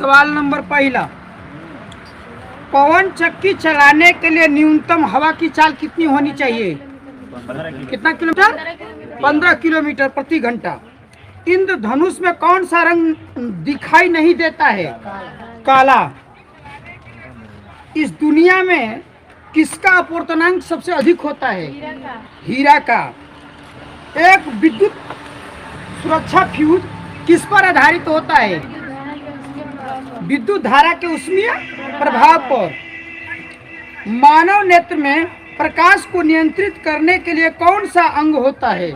सवाल नंबर पहला, पवन चक्की चलाने के लिए न्यूनतम हवा की चाल कितनी होनी चाहिए? कितना किलोमीटर? 15 किलोमीटर प्रति घंटा। इंद्रधनुष में कौन सा रंग दिखाई नहीं देता है? काला। इस दुनिया में किसका अपवर्तनांक सबसे अधिक होता है? हीरा का। एक विद्युत सुरक्षा फ्यूज किस पर आधारित होता है? विद्युत धारा के ऊष्मीय प्रभाव पर। मानव नेत्र में प्रकाश को नियंत्रित करने के लिए कौन सा अंग होता है?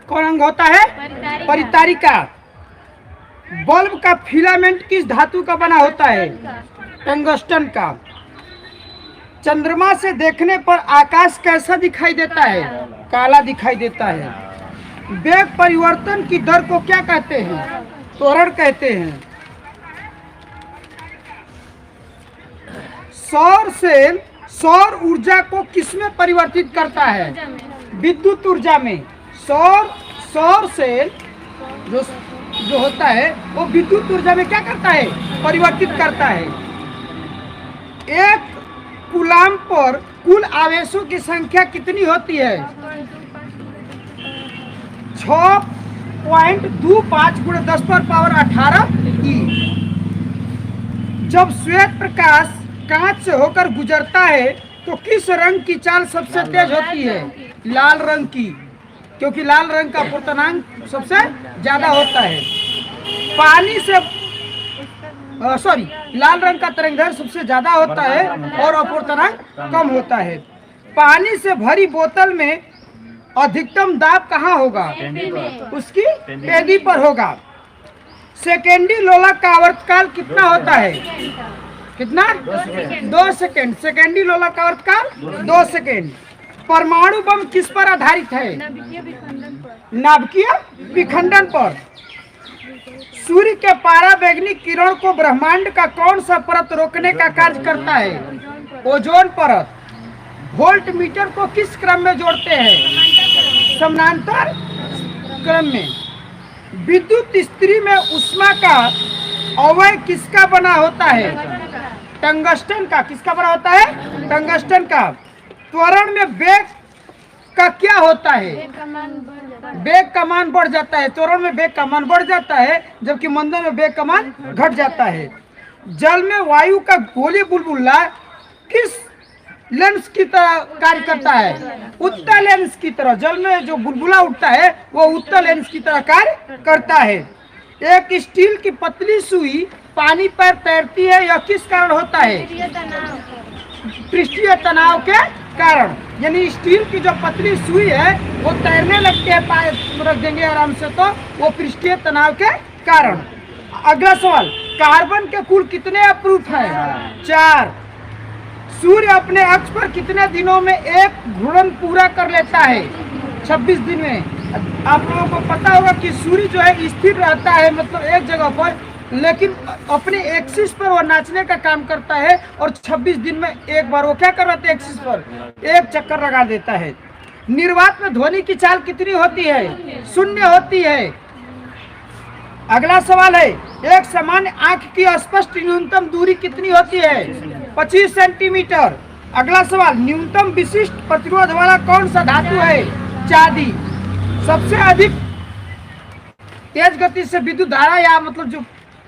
कौन अंग होता है? परितारिका। बल्ब का फिलामेंट किस धातु का बना होता है? टंगस्टन का। चंद्रमा से देखने पर आकाश कैसा दिखाई देता है? काला दिखाई देता है। वेग परिवर्तन की दर को क्या कहते हैं? त्वरण कहते हैं। सौर सेल सौर ऊर्जा को किसमें परिवर्तित करता है? विद्युत ऊर्जा में। सौर सेल जो होता है वो विद्युत ऊर्जा में क्या करता है? परिवर्तित करता है। एक कूलाम पर कुल आवेशों की संख्या कितनी होती है? 6.25 × 10⁻18 E। जब श्वेत प्रकाश कांच से होकर गुजरता है तो किस रंग की चाल सबसे तेज होती है? लाल रंग की, क्योंकि लाल रंग का अपवर्तनांक सबसे ज्यादा होता है। पानी से लाल रंग का तरंगदैर्घ्य सबसे ज्यादा होता है और अपवर्तनांक कम होता है। पानी से भरी बोतल में अधिकतम दाब कहाँ होगा? उसकी पेडी पर होगा। सेकेंडी लोलक का आवर्तकाल कितना होता है? कितना? 2 सेकेंड। सेकेंडी लोलक का आवर्तकाल 2 सेकेंड। परमाणु बम किस पर आधारित है? नाभिकीय विखंडन पर। सूर्य के पराबैंगनी किरण को ब्रह्मांड का कौन सा परत रोकने का कार्य करता है? ओजोन परत। वोल्ट मीटर को किस क्रम में जोड़ते हैं? समानांतर क्रम में। विद्युत इस्त्री में ऊष्मा का अवयव किसका बना होता है? टंगस्टन का। किसका बना होता है? टंगस्टन का। त्वरण में वेग का क्या होता है? वेग का मान बढ़ जाता है। त्वरण में वेग का मान बढ़ जाता है, जबकि मंदन में वेग का मान घट जाता है। जल में वायु का गोली बुलबुला किस लेंस की तरह कार्य करता है? उत्तल लेंस की तरह। जल में जो बुलबुला उठता है वो उत्तल लेंस की तरह कार्य करता है। एक स्टील की पतली सुई पानी पर तैरती है, यह किस कारण होता है? पृष्ठीय तनाव के कारण। यानी स्टील की जो पतली सुई है वो तैरने लगती है, रख देंगे आराम से, तो वो पृष्ठीय तनाव के कारण। अगला सवाल, कार्बन के कुल कितने अप्रूफ हैं? 4। सूर्य अपने अक्ष पर कितने दिनों में एक घूर्णन पूरा कर लेता है? 26 दिन में। आप लोगों को पता होगा कि सूर्य जो है स्थिर रहता है, मतलब एक जगह पर, लेकिन अपने एक्सिस पर वो नाचने का काम करता है और 26 दिन में एक बार वो क्या कर रहा है? एक्सिस पर एक चक्कर लगा देता है। निर्वात में ध्वनि की चाल कितनी होती है? 0 होती है। अगला सवाल है, एक सामान्य आंख की स्पष्ट न्यूनतम दूरी कितनी होती है? 25 सेंटीमीटर। अगला सवाल, न्यूनतम विशिष्ट प्रतिरोध वाला कौन सा धातु है? चांदी। सबसे अधिक तेज गति से विद्युत धारा या मतलब जो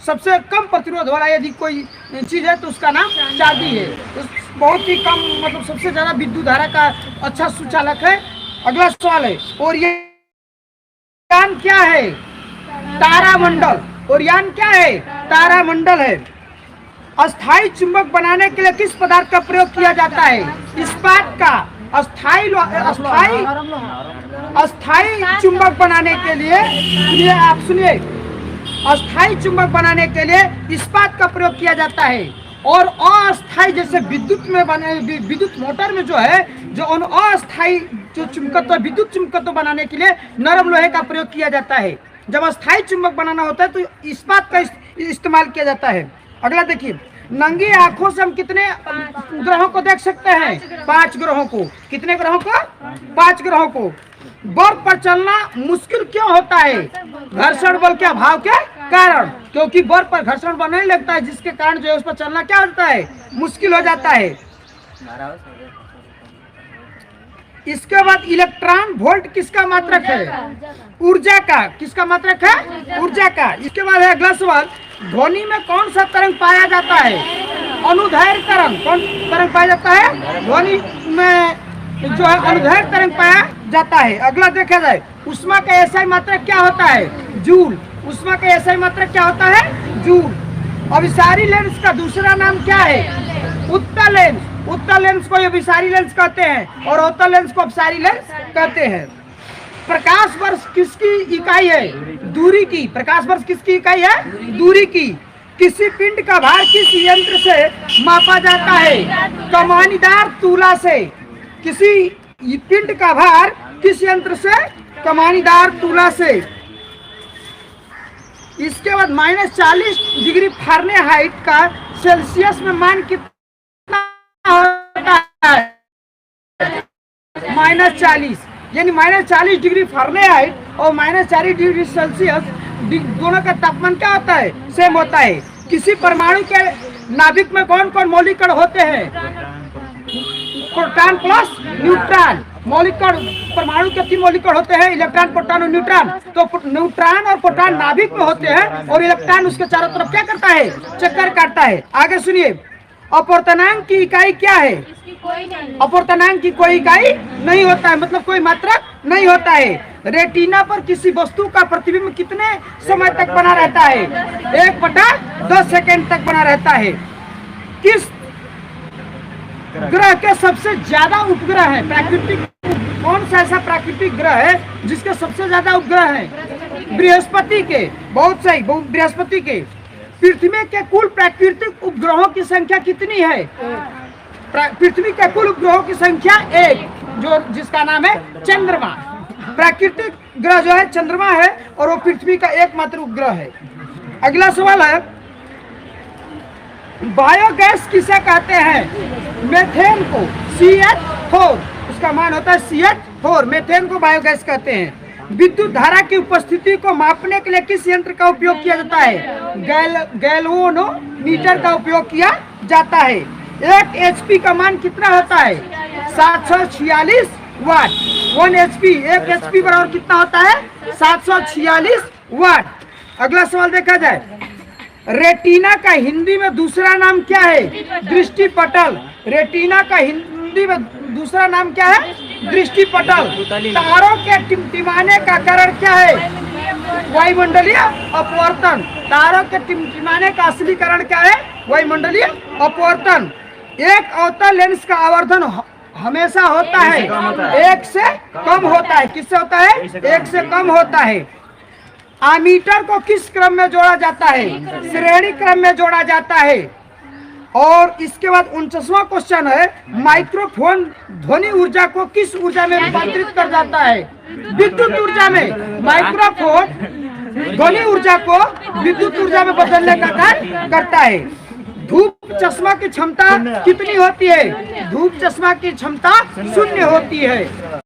सबसे कम प्रतिरोध वाला यदि कोई चीज है तो उसका नाम चांदी है। तो बहुत ही कम, मतलब सबसे ज्यादा विद्युत धारा का अच्छा सुचालक है। अगला सवाल है, ओरियन क्या है? तारामंडल। ओरियन क्या है? तारामंडल है। अस्थाई चुंबक बनाने के लिए किस पदार्थ का प्रयोग किया जाता है? इस्पात का। अस्थाई चुंबक बनाने के लिए, आप सुनिए, अस्थाई चुंबक बनाने के लिए इस्पात का प्रयोग किया जाता है। और अस्थाई, जैसे विद्युत में बने, विद्युत मोटर में जो है, जो अस्थाई जो चुंबकत्व, विद्युत चुंबकत्व बनाने के लिए नरम लोहे का प्रयोग किया जाता है। जब अस्थाई चुंबक बनाना होता है तो इस्पात का इस्तेमाल किया जाता है। अगला देखिए, नंगी आंखों से हम कितने ग्रहों को देख सकते हैं? 5 ग्रहों को। कितने ग्रहों को? 5 ग्रहों को। बर्फ पर चलना मुश्किल क्यों होता है? घर्षण बल के अभाव के कारण, क्योंकि बर्फ पर घर्षण बनने लगता है, जिसके कारण जो है उस पर चलना क्या होता है, मुश्किल हो जाता है। इसके बाद इलेक्ट्रॉन वोल्ट किसका मात्रक है, ऊर्जा का, किसका मात्रक है, ऊर्जा का। इसके बाद है अगला सवाल, ध्वनि में कौन सा तरंग पाया जाता है, अनुदैर्घ्य तरंग। कौन तरंग पाया जाता है, ध्वनि में जो है अनुदैर्घ्य तरंग पाया जाता है। अगला देखा जाए, उष्मा का एसआई मात्रक क्या होता है, जूल। उष्मा का एसआई मात्रक क्या होता है, जूल। अभिसारी लेंस का दूसरा नाम क्या है, उत्तल लेंस। उत्तल लेंस को अभिसारी लेंस कहते हैं और अवतल लेंस को अपसारी लेंस कहते हैं। प्रकाश वर्ष किसकी इकाई है, दूरी की। प्रकाश वर्ष किसकी इकाई है, दूरी की। किसी पिंड का भार किस यंत्र से मापा जाता है, कमानीदार तुला से। किसी पिंड का भार किस यंत्र से, कमानीदार तुला से। इसके बाद -40 डिग्री फ़ारेनहाइट का सेल्सियस में मान कितना होता है, -40, यानी -40 डिग्री फ़ारेनहाइट और -40 डिग्री सेल्सियस दोनों का तापमान क्या होता है, सेम होता है। किसी परमाणु के नाभिक में कौन कौन मौलिक कण होते हैं, प्रोटॉन प्लस न्यूट्रॉन। मौलिक कण, परमाणु के 3 मौलिक कण होते हैं, इलेक्ट्रॉन, प्रोटॉन और न्यूट्रॉन। तो न्यूट्रॉन और प्रोटॉन नाभिक में होते हैं और इलेक्ट्रॉन उसके चारों तरफ क्या करता है, चक्कर काटता है। आगे सुनिए, अपवर्तनांक की इकाई क्या है, अपवर्तनांक की कोई इकाई नहीं होता है, मतलब कोई मात्रक नहीं होता है। रेटिना पर किसी वस्तु का प्रतिबिंब कितने समय तक बना रहता है, 1/10 सेकेंड तक बना रहता है। किस ग्रह के सबसे ज्यादा उपग्रह है, प्राकृतिक, कौन सा ऐसा प्राकृतिक ग्रह है जिसके सबसे ज्यादा उपग्रह है, बृहस्पति के। बहुत सही, बृहस्पति के। पृथ्वी के कुल प्राकृतिक उपग्रहों की संख्या कितनी है, पृथ्वी के कुल उपग्रहों की संख्या 1, जो जिसका नाम है चंद्रमा। प्राकृतिक ग्रह जो है चंद्रमा है और वो पृथ्वी का एकमात्र उपग्रह है। अगला सवाल है, बायोगैस किसे कहते हैं, मेथेन को, CH4, उसका मान होता है CH4, मेथेन को बायोगैस कहते हैं। विद्युत धारा की उपस्थिति को मापने के लिए किस यंत्र का उपयोग किया जाता है, गैल्वेनोमीटर का उपयोग किया जाता है। 1 HP का मान कितना होता है, 746 वाट। 1 HP, 1 HP बराबर कितना होता है, 746 वाट। अगला सवाल देखा जाए, रेटिना का हिंदी में दूसरा नाम क्या है, दृष्टिपटल। रेटिना का हिंदी में दूसरा नाम क्या है, दृष्टिपटल। तारों के टिमटिमाने का कारण क्या है, वायुमंडलीय अपवर्तन। तारों के टिमटिमाने का असली कारण क्या है, वायुमंडलीय अपवर्तन। एक अवतल लेंस का आवर्धन हमेशा होता है 1 से कम होता है, किससे होता है, 1 से कम होता है। आमीटर को किस क्रम में जोड़ा जाता है, श्रेणी क्रम में जोड़ा जाता है। और इसके बाद 49वां क्वेश्चन है, माइक्रोफोन ध्वनि ऊर्जा को किस ऊर्जा में रूपांतरित कर जाता है, विद्युत ऊर्जा में। माइक्रोफोन ध्वनि ऊर्जा को विद्युत ऊर्जा में बदलने का कार्य करता है। धूप चश्मा की क्षमता कितनी होती है, धूप चश्मा की क्षमता 0 होती है।